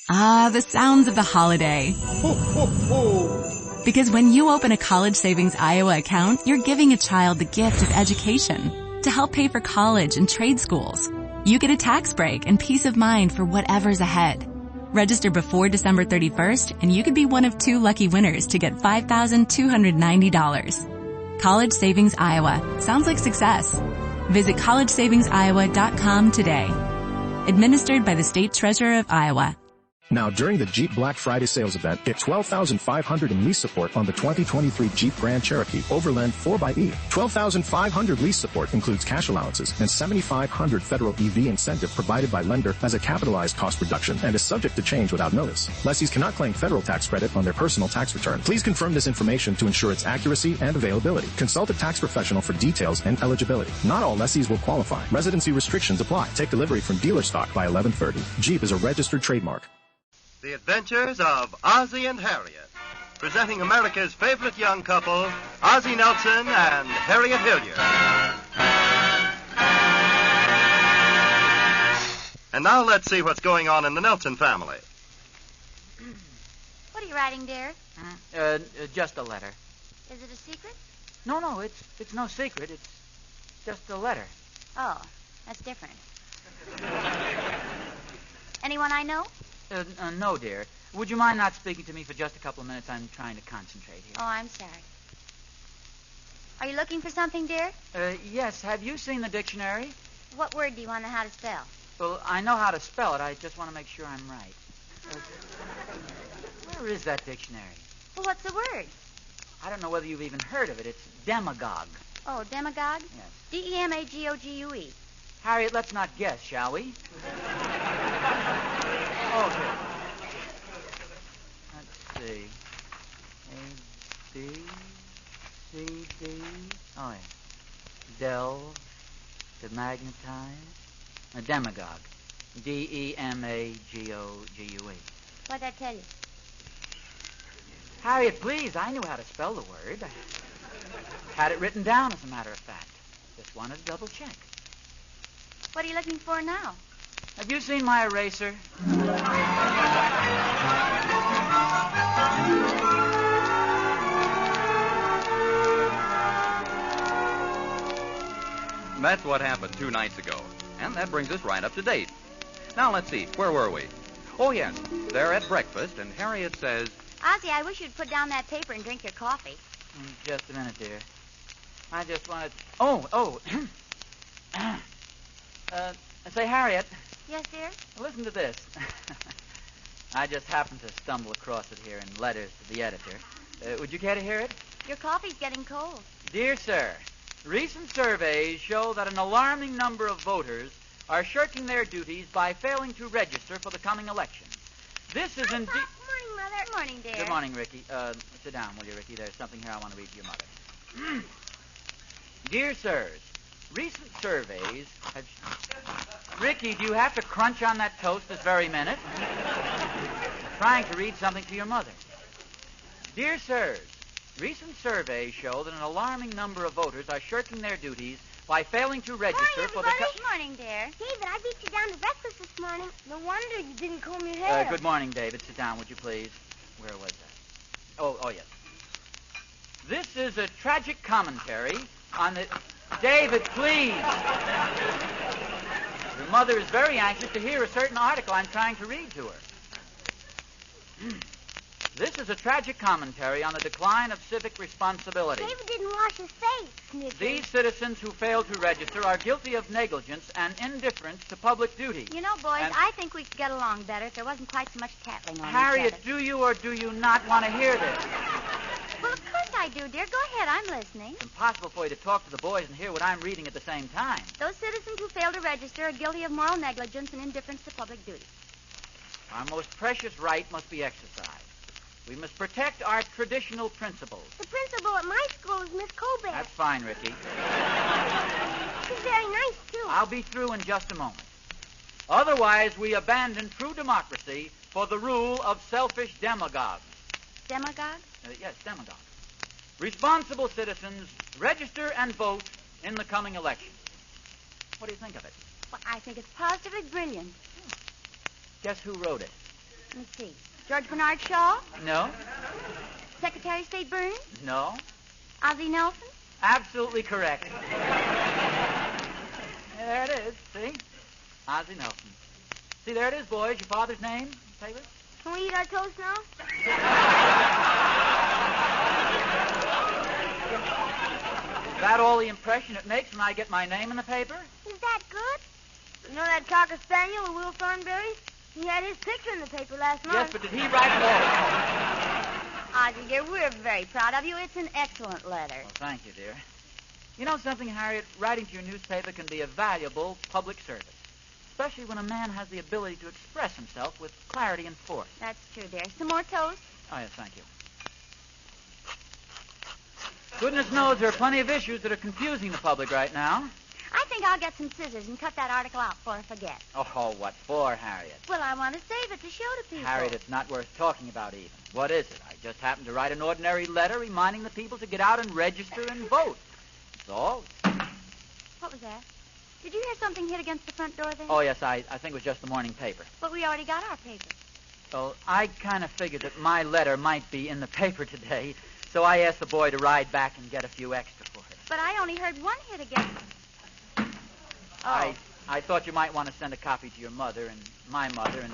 Ah, the sounds of the holiday. Ho, ho, ho. Because when you open a College Savings Iowa account, you're giving a child the gift of education to help pay for college and trade schools. You get a tax break and peace of mind for whatever's ahead. Register before December 31st and you could be one of 2 lucky winners to get $5,290. College Savings Iowa. Sounds like success. Visit collegesavingsiowa.com today. Administered by the State Treasurer of Iowa. Now, during the Jeep Black Friday sales event, get $12,500 in lease support on the 2023 Jeep Grand Cherokee Overland 4xE. $12,500 lease support includes cash allowances and $7,500 federal EV incentive provided by lender as a capitalized cost reduction and is subject to change without notice. Lessees cannot claim federal tax credit on their personal tax return. Please confirm this information to ensure its accuracy and availability. Consult a tax professional for details and eligibility. Not all lessees will qualify. Residency restrictions apply. Take delivery from dealer stock by 11/30. Jeep is a registered trademark. The Adventures of Ozzie and Harriet, presenting America's favorite young couple, Ozzie Nelson and Harriet Hilliard. And now let's see what's going on in the Nelson family. What are you writing, dear? Just a letter. Is it a secret? No, it's no secret. It's just a letter. Oh, that's different. Anyone I know? No, dear. Would you mind not speaking to me for just a couple of minutes? I'm trying to concentrate here. Oh, I'm sorry. Are you looking for something, dear? Yes. Have you seen the dictionary? What word do you want to know how to spell? Well, I know how to spell it. I just want to make sure I'm right. Where is that dictionary? Well, what's the word? I don't know whether you've even heard of it. It's demagogue. Oh, demagogue? Yes. D-E-M-A-G-O-G-U-E. Harriet, let's not guess, shall we? Okay. Let's see. A, B, C, D. Oh, yeah. Delve. Demagnetize. A demagogue. D-E-M-A-G-O-G-U-E. What'd I tell you? Harriet, please. I knew how to spell the word. I had it written down, as a matter of fact. Just wanted to double check. What are you looking for now? Have you seen my eraser? That's what happened 2 nights ago. And that brings us right up to date. Now, let's see. Where were we? Oh, yes. They're at breakfast, and Harriet says... Ozzie, I wish you'd put down that paper and drink your coffee. Just a minute, dear. I just wanted... Say, Harriet... Yes, dear? Listen to this. I just happened to stumble across it here in letters to the editor. Would you care to hear it? Your coffee's getting cold. Dear sir, recent surveys show that an alarming number of voters are shirking their duties by failing to register for the coming elections. This is indeed... Good morning, Mother. Good morning, dear. Good morning, Ricky. Sit down, will you, Ricky? There's something here I want to read to your mother. Dear sirs, recent surveys have... Ricky, do you have to crunch on that toast this very minute? I'm trying to read something to your mother. Dear sirs, recent surveys show that an alarming number of voters are shirking their duties by failing to register for the... Good morning, dear. David, I beat you down to breakfast this morning. No wonder you didn't comb your hair. Good morning, David. Sit down, would you please? Where was that? Oh, yes. This is a tragic commentary on the... David, please. Your mother is very anxious to hear a certain article I'm trying to read to her. This is a tragic commentary on the decline of civic responsibility. David didn't wash his face, Snickers. These citizens who fail to register are guilty of negligence and indifference to public duty. You know, boys, I think we could get along better if there wasn't quite so much tattling on Harriet, each other. do you or do you not want to hear this? Well, of course I do, dear. Go ahead. I'm listening. It's impossible for you to talk to the boys and hear what I'm reading at the same time. Those citizens who fail to register are guilty of moral negligence and indifference to public duty. Our most precious right must be exercised. We must protect our traditional principles. The principal at my school is Miss Colbert. That's fine, Ricky. She's very nice, too. I'll be through in just a moment. Otherwise, we abandon true democracy for the rule of selfish demagogues. Demagogue? Yes, demagogues. Responsible citizens register and vote in the coming election. What do you think of it? Well, I think it's positively brilliant. Guess who wrote it? Let me see. George Bernard Shaw? No. Secretary of State Burns? No. Ozzie Nelson? Absolutely correct. There it is. See? Ozzie Nelson. See, there it is, boys. Your father's name. Paper. Can we eat our toast now? Is that all the impression it makes when I get my name in the paper? Is that good? You know that Cocker Spaniel with Will Thornberry? He had his picture in the paper last month. Yes, but did he write it all? Ozzie, dear, we're very proud of you. It's an excellent letter. Well, thank you, dear. You know something, Harriet? Writing to your newspaper can be a valuable public service, especially when a man has the ability to express himself with clarity and force. That's true, dear. Some more toast? Oh, yes, thank you. Goodness knows there are plenty of issues that are confusing the public right now. I think I'll get some scissors and cut that article out before I forget. Oh, what for, Harriet? Well, I want to save it to show to people. Harriet, it's not worth talking about even. What is it? I just happened to write an ordinary letter reminding the people to get out and register and vote. That's all. What was that? Did you hear something hit against the front door there? Oh, yes, I think it was just the morning paper. But we already got our paper. Well, I kind of figured that my letter might be in the paper today, so I asked the boy to ride back and get a few extra for it. But I only heard one hit against... Oh. I thought you might want to send a copy to your mother and my mother and...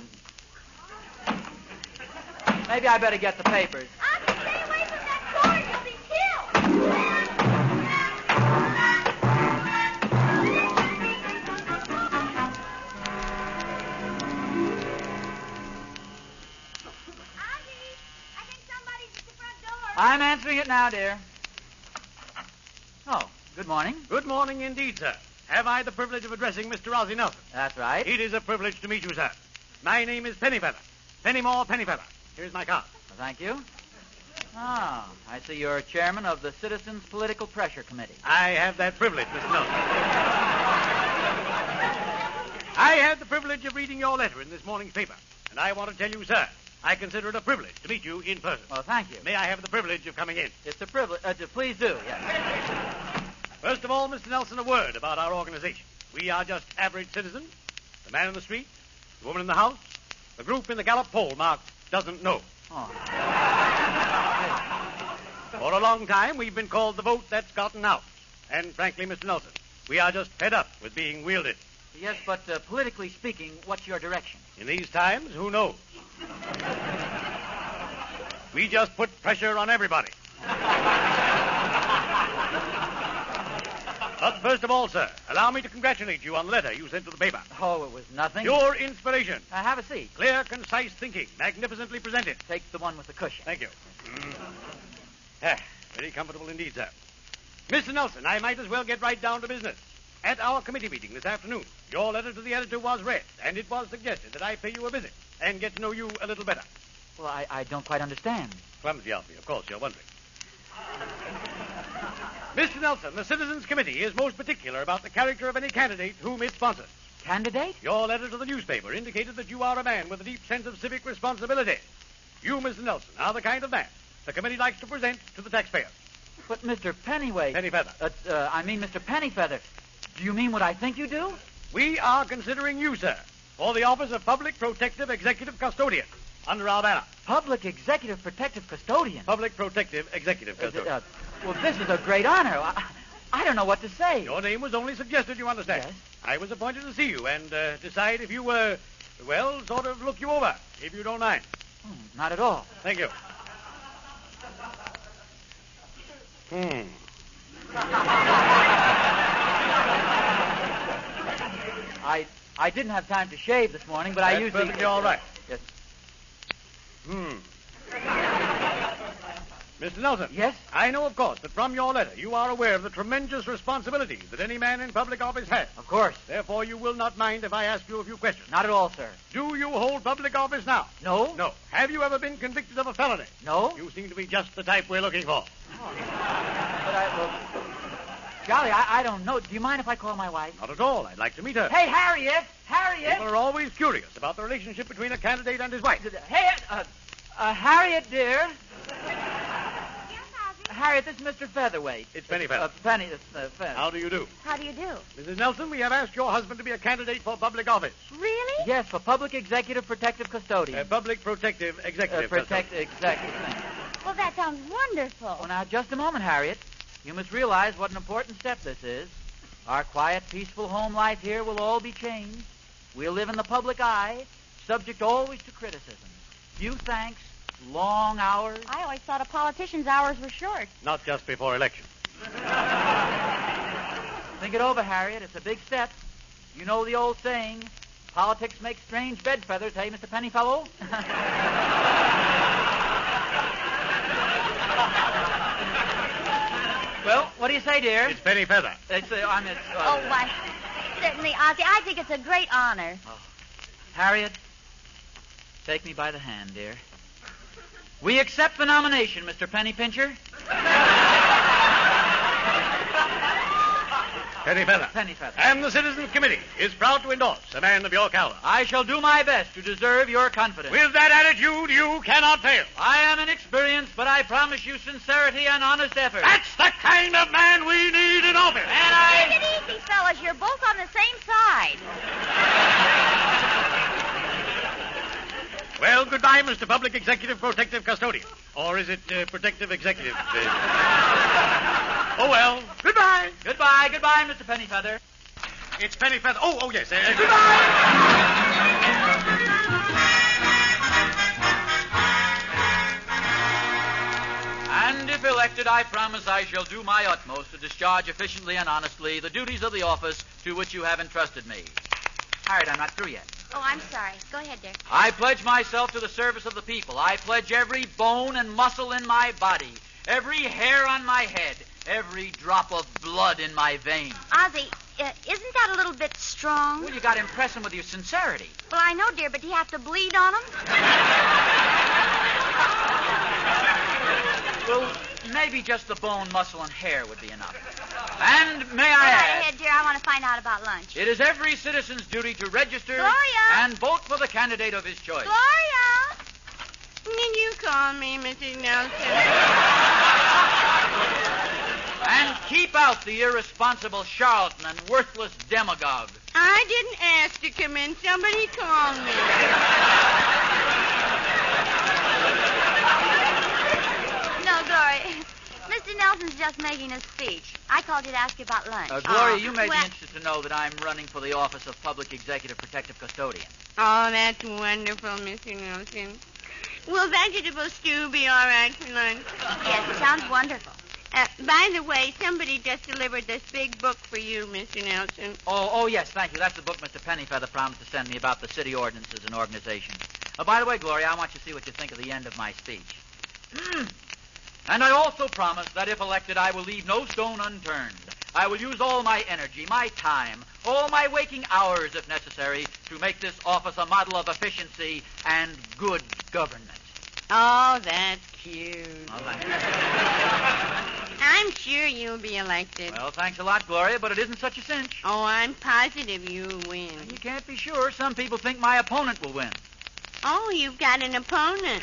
Maybe I better get the papers. Ozzie, stay away from that cord. You'll be killed. Ozzie, I think somebody's at the front door. I'm answering it now, dear. Oh, good morning. Good morning indeed, sir. Have I the privilege of addressing Mr. Ozzie Nelson? That's right. It is a privilege to meet you, sir. My name is Pennyfeather. Pennymore Pennyfeather. Here's my card. Well, thank you. Ah, I see you're chairman of the Citizens Political Pressure Committee. I have that privilege, Mr. Nelson. I had the privilege of reading your letter in this morning's paper, and I want to tell you, sir, I consider it a privilege to meet you in person. Well, thank you. May I have the privilege of coming in? It's a privilege. Please do, yes. First of all, Mr. Nelson, a word about our organization. We are just average citizens. The man in the street, the woman in the house, the group in the Gallup poll marked doesn't know. Oh. For a long time, we've been called the vote that's gotten out. And frankly, Mr. Nelson, we are just fed up with being wielded. Yes, but politically speaking, what's your direction? In these times, who knows? We just put pressure on everybody. But first of all, sir, allow me to congratulate you on the letter you sent to the paper. Oh, it was nothing. Your inspiration. Have a seat. Clear, concise thinking, magnificently presented. Take the one with the cushion. Thank you. Very comfortable indeed, sir. Mr. Nelson, I might as well get right down to business. At our committee meeting this afternoon, your letter to the editor was read, and it was suggested that I pay you a visit and get to know you a little better. Well, I don't quite understand. Clumsy of me, of course, you're wondering. Mr. Nelson, the Citizens Committee is most particular about the character of any candidate whom it sponsors. Candidate? Your letter to the newspaper indicated that you are a man with a deep sense of civic responsibility. You, Mr. Nelson, are the kind of man the committee likes to present to the taxpayers. But Mr. Pennyway... Pennyfeather. Mr. Pennyfeather. Do you mean what I think you do? We are considering you, sir, for the office of Public Protective Executive Custodian under our banner. Public Executive Protective Custodian? Public Protective Executive Custodian. Well, this is a great honor. I don't know what to say. Your name was only suggested, you understand. Yes. I was appointed to see you and decide if you were, sort of look you over, if you don't mind. Not at all. Thank you. I didn't have time to shave this morning, but That's I usually... perfectly all right. Yes. Mr. Nelson. Yes? I know, of course, that from your letter you are aware of the tremendous responsibilities that any man in public office has. Of course. Therefore, you will not mind if I ask you a few questions. Not at all, sir. Do you hold public office now? No? No. Have you ever been convicted of a felony? No? You seem to be just the type we're looking for. Golly, I don't know. Do you mind if I call my wife? Not at all. I'd like to meet her. Hey, Harriet! Harriet! People are always curious about the relationship between a candidate and his wife. Hey, Harriet, dear. Yes, Ozzie? Harriet, this is Mr. Featherweight. It's Penny Feather. Feather. How do you do? How do you do? Mrs. Nelson, we have asked your husband to be a candidate for public office. Really? Yes, for public executive protective custodian. Public protective executive. Executive. Well, that sounds wonderful. Well, now, just a moment, Harriet. You must realize what an important step this is. Our quiet, peaceful home life here will all be changed. We'll live in the public eye, subject always to criticism. Few thanks, long hours. I always thought a politician's hours were short. Not just before election. Think it over, Harriet. It's a big step. You know the old saying, politics make strange bed feathers, hey, Mr. Pennyfellow? Well, what do you say, dear? It's Penny Feather. Why, certainly, Ozzie. I think it's a great honor. Oh. Harriet, take me by the hand, dear. We accept the nomination, Mr. Penny Pincher. Penny Feather. Penny Feather. And the Citizens Committee is proud to endorse a man of your caliber. I shall do my best to deserve your confidence. With that attitude, you cannot fail. I am inexperienced, but I promise you sincerity and honest effort. That's the kind of man we need in office. Take it easy, fellas. You're both on the same side. Well, goodbye, Mr. Public Executive Protective Custodian. Or is it Protective Executive? Oh, well, goodbye. Goodbye, Mr. Pennyfeather. It's Penny Feather. Oh, yes. Goodbye. And if elected, I promise I shall do my utmost to discharge efficiently and honestly the duties of the office to which you have entrusted me. Harriet, I'm not through yet. Oh, I'm sorry. Go ahead, dear. I pledge myself to the service of the people. I pledge every bone and muscle in my body, every hair on my head, every drop of blood in my veins. Ozzie, isn't that a little bit strong? Well, you got to impress him with your sincerity. Well, I know, dear, but do you have to bleed on him? Well, maybe just the bone, muscle, and hair would be enough. And may I Go add... ahead, dear. I want to find out about lunch. It is every citizen's duty to register... Gloria! ...and vote for the candidate of his choice. Gloria! Did you call me, Mrs. Nelson? And keep out the irresponsible charlatan and worthless demagogue. I didn't ask to come in. Somebody called me. No, Gloria. Mr. Nelson's just making a speech. I called you to ask you about lunch. Gloria, you may be interested to know that I'm running for the office of Public Executive Protective Custodian. Oh, that's wonderful, Mr. Nelson. Will vegetable stew be all right for lunch? Yes, it sounds wonderful. By the way, somebody just delivered this big book for you, Mr. Nelson. Oh, yes, thank you. That's the book Mr. Pennyfeather promised to send me about the city ordinances and organizations. By the way, Gloria, I want you to see what you think of the end of my speech. And I also promise that if elected, I will leave no stone unturned. I will use all my energy, my time, all my waking hours, if necessary, to make this office a model of efficiency and good government. Oh, that's cute. Well, thank you. I'm sure you'll be elected. Well, thanks a lot, Gloria, but it isn't such a cinch. Oh, I'm positive you'll win. You can't be sure. Some people think my opponent will win. Oh, you've got an opponent.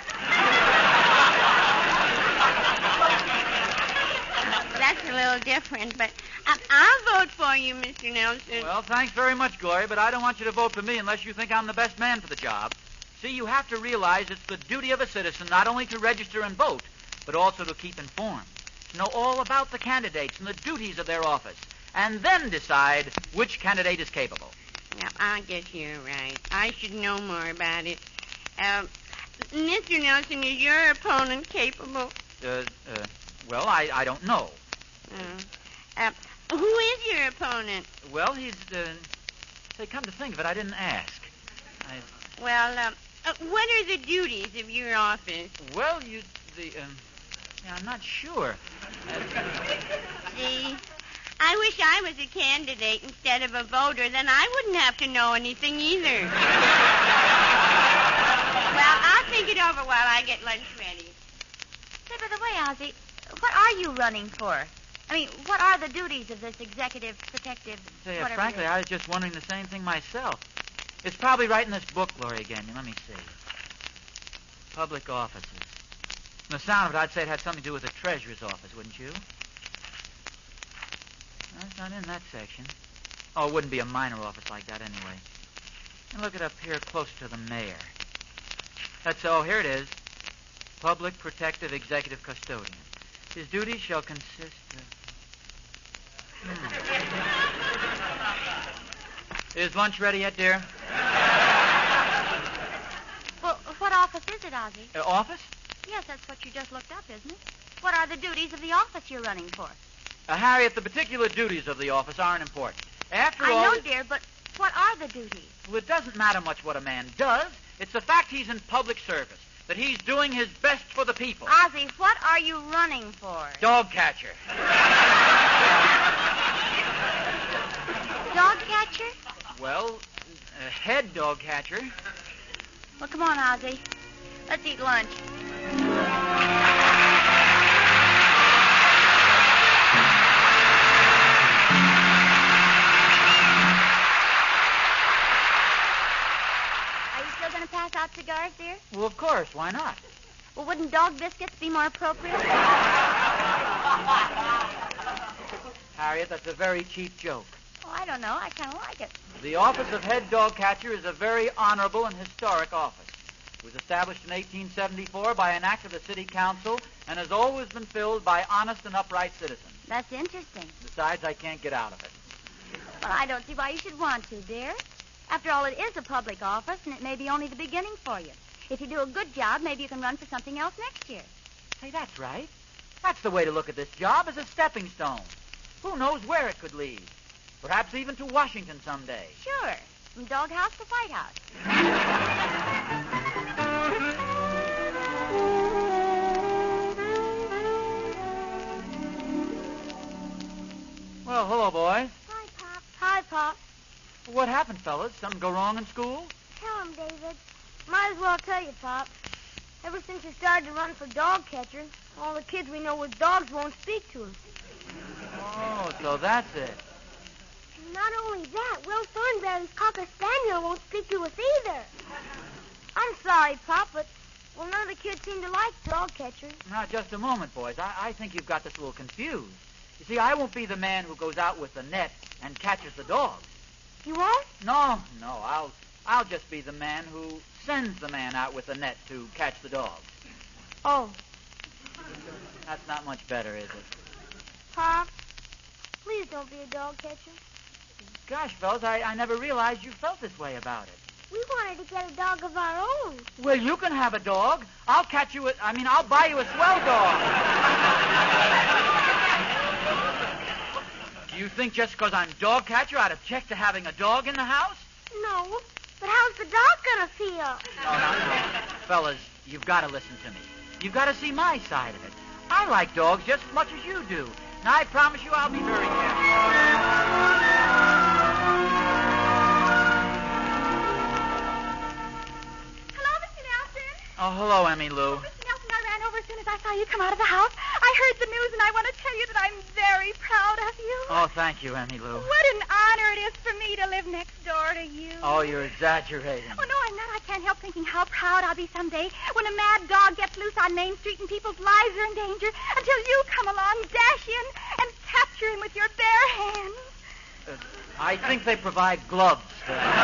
That's a little different, but I'll vote for you, Mr. Nelson. Well, thanks very much, Gloria, but I don't want you to vote for me unless you think I'm the best man for the job. See, you have to realize it's the duty of a citizen not only to register and vote, but also to keep informed, to know all about the candidates and the duties of their office, and then decide which candidate is capable. Now, I guess you're right. I should know more about it. Mr. Nelson, is your opponent capable? Well, I don't know. Who is your opponent? Well, he's, say, come to think of it, I didn't ask. Well, what are the duties of your office? Well, I'm not sure. See, I wish I was a candidate instead of a voter. Then I wouldn't have to know anything either. Well, I'll think it over while I get lunch ready. Say, by the way, Ozzie, what are you running for? I mean, what are the duties of this executive, protective, whatever? Frankly, I was just wondering the same thing myself. It's probably right in this book, Gloria, again. Let me see. Public offices. From the sound of it, I'd say it had something to do with the treasurer's office, wouldn't you? That's not in that section. Oh, it wouldn't be a minor office like that anyway. And look it up here closer to the mayor. Here it is. Public Protective Executive Custodian. His duties shall consist of... Is lunch ready yet, dear? Well, what office is it, Ozzie? Office? Yes, that's what you just looked up, isn't it? What are the duties of the office you're running for? Harriet, the particular duties of the office aren't important. After all... I know, dear, but what are the duties? Well, it doesn't matter much what a man does. It's the fact he's in public service, that he's doing his best for the people. Ozzie, what are you running for? Dog catcher. Dog catcher? Well, head dog catcher. Well, come on, Ozzie. Let's eat lunch. Going to pass out cigars, dear? Well, of course. Why not? Well, wouldn't dog biscuits be more appropriate? Harriet, that's a very cheap joke. Oh, I don't know. I kind of like it. The office of head dog catcher is a very honorable and historic office. It was established in 1874 by an act of the city council and has always been filled by honest and upright citizens. That's interesting. Besides, I can't get out of it. Well, I don't see why you should want to, dear. After all, it is a public office, and it may be only the beginning for you. If you do a good job, maybe you can run for something else next year. Hey, that's right. That's the way to look at this job, as a stepping stone. Who knows where it could lead? Perhaps even to Washington someday. Sure. From doghouse to White House. Well, hello, boys. Hi, Pop. Hi, Pop. What happened, fellas? Something go wrong in school? Tell him, David. Might as well tell you, Pop. Ever since you started to run for dog catcher, all the kids we know with dogs won't speak to him. Oh, so that's it. Not only that, Will Thornberry's Cocker Spaniel won't speak to us either. I'm sorry, Pop, but, well, none of the kids seem to like dog catchers. Now, just a moment, boys. I think you've got this a little confused. You see, I won't be the man who goes out with the net and catches the dogs. You won't? No. I'll just be the man who sends the man out with the net to catch the dogs. Oh. That's not much better, is it? Pop, please don't be a dog catcher. Gosh, fellas, I never realized you felt this way about it. We wanted to get a dog of our own. Well, you can have a dog. I'll buy you a swell dog. Do you think just because I'm dog catcher I'd object to having a dog in the house? No, but how's the dog gonna feel? No. Fellas, you've got to listen to me. You've got to see my side of it. I like dogs just as much as you do. And I promise you I'll be very careful. Hello, Mr. Nelson. Oh, hello, Emmy Lou. Mr. Nelson, I ran over as soon as I saw you come out of the house. I heard the news, and I want to tell you that I'm very proud of you. Oh, thank you, Emmy Lou. What an honor it is for me to live next door to you. Oh, you're exaggerating. Oh, no, I'm not. I can't help thinking how proud I'll be someday when a mad dog gets loose on Main Street and people's lives are in danger until you come along, dash in, and capture him with your bare hands. I think they provide gloves for that.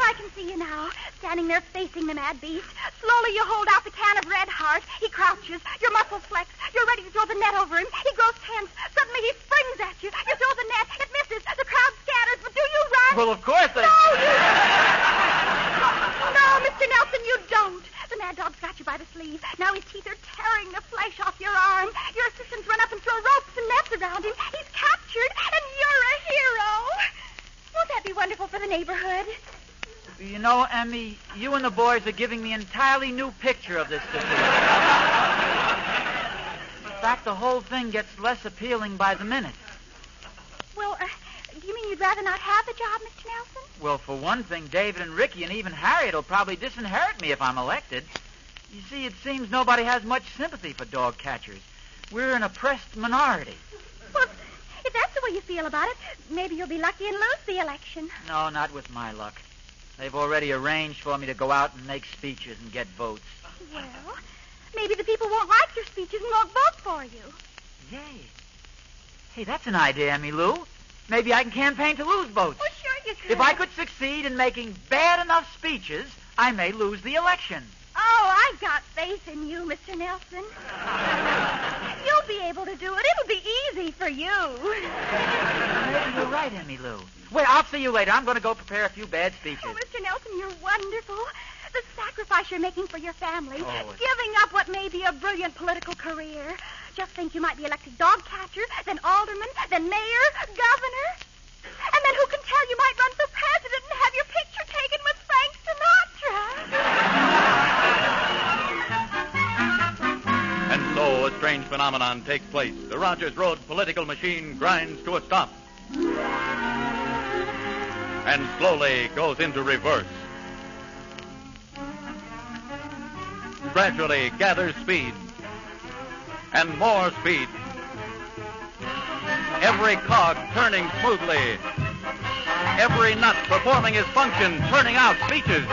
I can see you now, standing there facing the mad beast. Slowly you hold out the can of Red Heart. He crouches. Your muscles flex. You're ready to throw the net over him. He grows tense. Suddenly he springs at you. You throw the net. It misses. The crowd scatters. But do you run? Well, of course they... No, Mr. Nelson, you don't. The mad dog's got you by the sleeve. Now his teeth are tearing the flesh off your arm. Your assistants run up and throw ropes and nets around him. He's captured, and you're a hero. Won't that be wonderful for the neighborhood? You know, Emmy, you and the boys are giving me an entirely new picture of this situation. In fact, the whole thing gets less appealing by the minute. Well, do you mean you'd rather not have the job, Mr. Nelson? Well, for one thing, David and Ricky and even Harriet will probably disinherit me if I'm elected. You see, it seems nobody has much sympathy for dog catchers. We're an oppressed minority. Well, if that's the way you feel about it, maybe you'll be lucky and lose the election. No, not with my luck. They've already arranged for me to go out and make speeches and get votes. Well, maybe the people won't like your speeches and won't vote for you. Yay. Hey, that's an idea, Emmy Lou. Maybe I can campaign to lose votes. Well, sure you could. If I could succeed in making bad enough speeches, I may lose the election. Oh, I've got faith in you, Mr. Nelson. You'll be able to do it. It'll be easy for you. Maybe you're right, Emmy Lou. Well, I'll see you later. I'm going to go prepare a few bad speeches. Oh, Mr. Nelson, you're wonderful. The sacrifice you're making for your family, Oh. giving up what may be a brilliant political career. Just think you might be elected dog catcher, then alderman, then mayor, governor. And then who can tell, you might run for president and have your picture taken with Frank Sinatra. And so a strange phenomenon takes place. The Rogers Road political machine grinds to a stop. And slowly goes into reverse. Gradually gathers speed. And more speed. Every cog turning smoothly. Every nut performing his function, turning out speeches.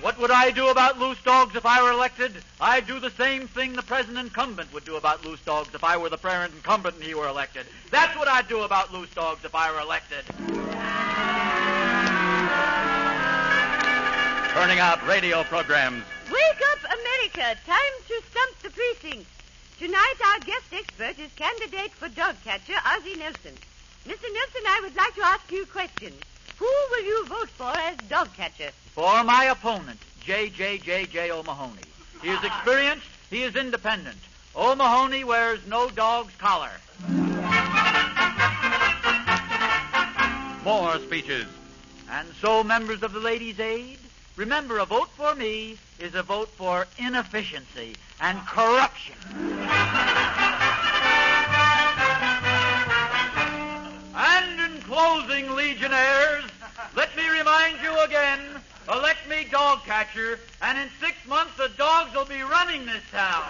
What would I do about loose dogs if I were elected? I'd do the same thing the present incumbent would do about loose dogs if I were the present incumbent and he were elected. That's what I'd do about loose dogs if I were elected. Turning out radio programs. Wake up, America. Time to stump the precinct. Tonight, our guest expert is candidate for dog catcher, Ozzie Nelson. Mr. Nelson, I would like to ask you questions. Who will you vote for as dog catcher? For my opponent, J. O'Mahony. He is experienced. He is independent. O'Mahony wears no dog's collar. More speeches. And so, members of the Ladies' Aid, remember, a vote for me is a vote for inefficiency and corruption. And in closing, Legionnaires, let me remind you again, elect me dog catcher, and in 6 months the dogs will be running this town.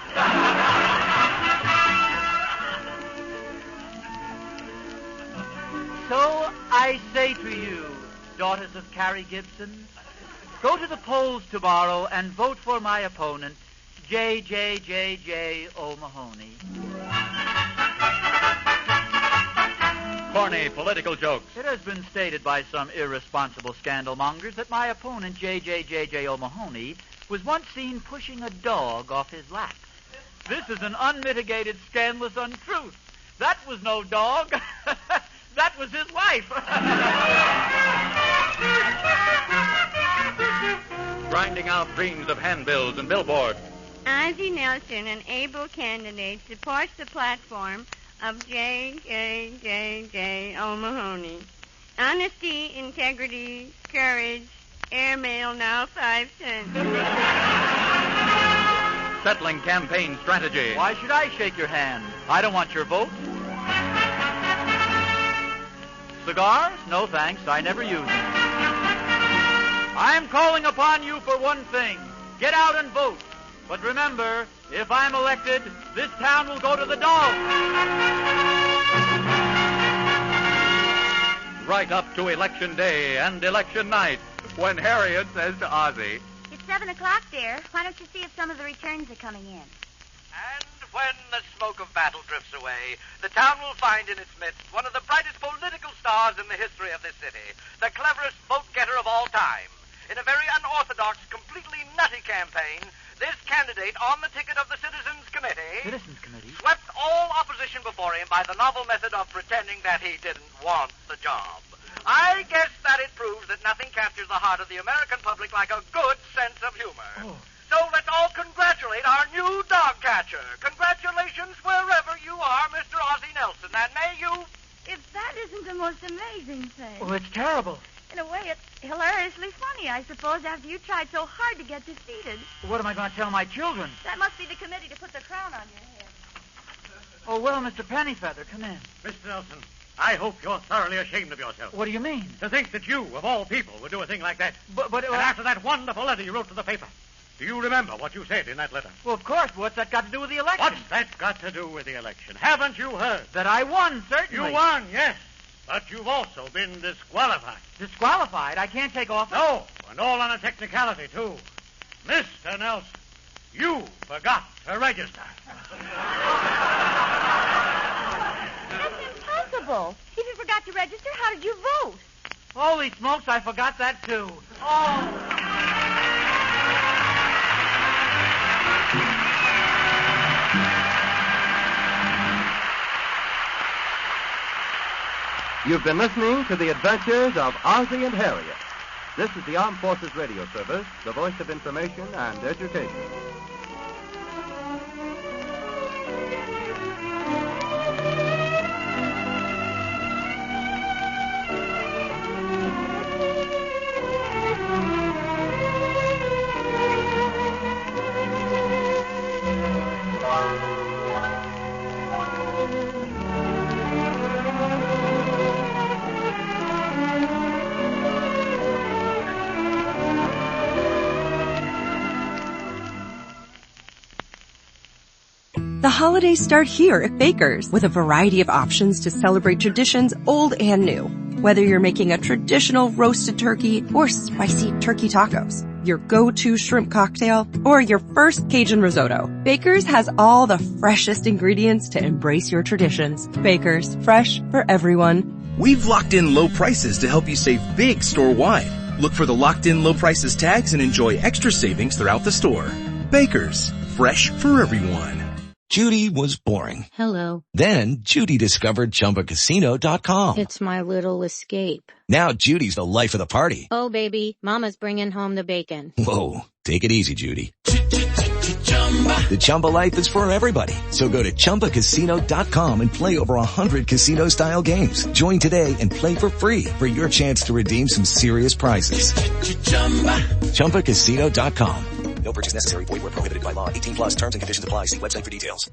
So I say to you, daughters of Carrie Gibson, go to the polls tomorrow and vote for my opponent, J. O'Mahony. Corny political jokes. It has been stated by some irresponsible scandalmongers that my opponent, J. O'Mahony, was once seen pushing a dog off his lap. This is an unmitigated, scandalous untruth. That was no dog. That was his wife. Grinding out dreams of handbills and billboards. Ozzie Nelson, an able candidate, supports the platform of J. O'Mahony. Honesty, integrity, courage, airmail now 5 cents. Settling campaign strategy. Why should I shake your hand? I don't want your vote. Cigars? No, thanks. I never use them. I'm calling upon you for one thing. Get out and vote. But remember, if I'm elected, this town will go to the dogs. Right up to election day and election night, when Harriet says to Ozzie, It's 7 o'clock, dear. Why don't you see if some of the returns are coming in? And when the smoke of battle drifts away, the town will find in its midst one of the brightest political stars in the history of this city, the cleverest vote-getter of all time. In a very unorthodox, completely nutty campaign, this candidate on the ticket of the Citizens Committee... Citizens Committee? ...swept all opposition before him by the novel method of pretending that he didn't want the job. I guess that it proves that nothing captures the heart of the American public like a good sense of humor. Oh. So let's all congratulate our new dog catcher. Congratulations wherever you are, Mr. Ozzie Nelson, and may you... If that isn't the most amazing thing. Oh, it's terrible. In a way, it's hilariously funny, I suppose, after you tried so hard to get defeated. What am I going to tell my children? That must be the committee to put the crown on your head. Oh, well, Mr. Pennyfeather, come in. Mr. Nelson, I hope you're thoroughly ashamed of yourself. What do you mean? To think that you, of all people, would do a thing like that. But And after that wonderful letter you wrote to the paper. Do you remember what you said in that letter? Well, of course. What's that got to do with the election? What's that got to do with the election? Haven't you heard? That I won, certainly. You won, yes. But you've also been disqualified. Disqualified? I can't take office? No, and all on a technicality, too. Mr. Nelson, you forgot to register. That's impossible. If you forgot to register, how did you vote? Holy smokes, I forgot that, too. Oh. You've been listening to the adventures of Ozzie and Harriet. This is the Armed Forces Radio Service, the voice of information and education. The holidays start here at Baker's with a variety of options to celebrate traditions old and new. Whether you're making a traditional roasted turkey or spicy turkey tacos, your go-to shrimp cocktail, or your first Cajun risotto, Baker's has all the freshest ingredients to embrace your traditions. Baker's, fresh for everyone. We've locked in low prices to help you save big store-wide. Look for the locked-in low prices tags and enjoy extra savings throughout the store. Baker's, fresh for everyone. Judy was boring. Hello. Then Judy discovered ChumbaCasino.com. It's my little escape. Now Judy's the life of the party. Oh, baby, mama's bringing home the bacon. Whoa, take it easy, Judy. The Chumba life is for everybody. So go to ChumbaCasino.com and play over 100 casino-style games. Join today and play for free for your chance to redeem some serious prizes. ChumbaCasino.com. No purchase necessary. Void where prohibited by law. 18+ terms and conditions apply. See website for details.